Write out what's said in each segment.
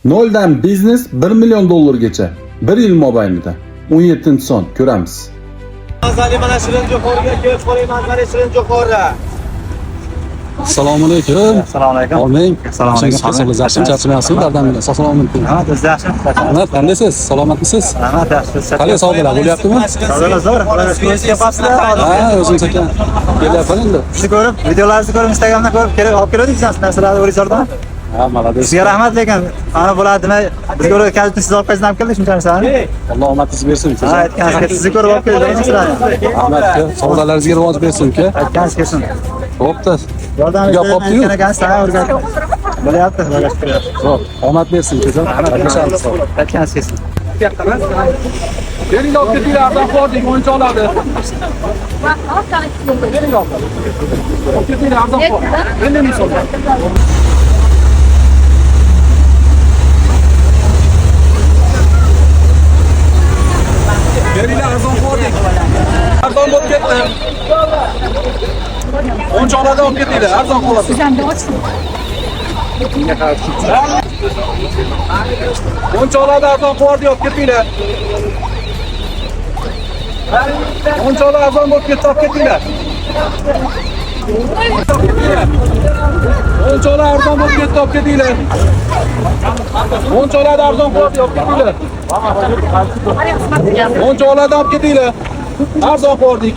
Noldan biznes 1 million dollargacha 1 yil mobaynida 17-son ko'ramiz. Mazali mana shirin jo'xoriga kelib qoling, mazali shirin jo'xori. Assalomu alaykum. Assalomu alaykum. Oming. Assalomu alaykum. Sog'ligingiz yaxshimi? Charchamayapsizmi? Dardam bilan. Assalomu alaykum. Ha, siz yaxshimi? Rahmat, qandaysiz? Salomatmisiz? Rahmat, yaxshi. Qanday savdolar bo'lyaptimi? Savdolar zo'r. O'zingiz yapasizlar. Ha, o'zim sekin kelyapman endi. Sizni ko'rib, videolaringizni ko'rib, Instagramdan ko'rib, kelib olib keldik siz narsalarni o'rishordan. Ha, malades. Sizga rahmat lekin ana bo'ladimi? Bizga o'rgatib siz olib kelsangiz ham keldik shuncha narsani. Alloh omadingizni bersin. Ha, aytganingizga sizni ko'rib olib keldik narsalarni. Rahmat, savdolaringizga rivoj bersin uka. Aytganingiz kelsin. Xo'pda. Yordam Gap qopti-yu. bergan ekan, sizlarga o'rgatib. Bo'lyapti, o'rgatib. Xo'p, omad bersin kezam. Rahmat. Aytganingiz kelsin. Bering olib ketinglar, arzon qo'ydik, o'yinchoq oladi. Bering olib. Olib ketinglar, arzon qo'y. 50 ming so'm. Beringlar, arzon qo'ydik. Arzon bo'lib ketdi. O'yinchoqlardan olib ketinglar, arzon qo'yadi. O'yinchoqlardan arzon qo'ydik, olib ketinglar. O'yinchoqlar arzon bo'lib ketdi, olib ketinglar. O'yinchoqlar arzon bo'lib ketdi, olib ketinglar. O'yinchoqlardan arzon qo'ydik, olib ketinglar. O'yinchoqlardan olib ketinglar. Arzon qo'ydik.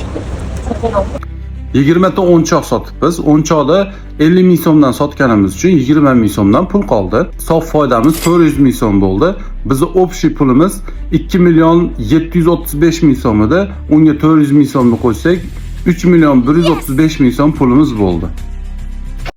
20 ta o'yinchoq sotibmiz. O'yinchoqni 50 ming so'mdan sotganimiz uchun 20 ming so'mdan pul qoldi. Sof foydamiz 400 ming so'm bo'ldi. Bizning общий pulimiz 2 million 735 ming so'm edi. Unga 400 ming so'mni qo'ysak 3 million 135 ming so'm pulimiz bo'ldi.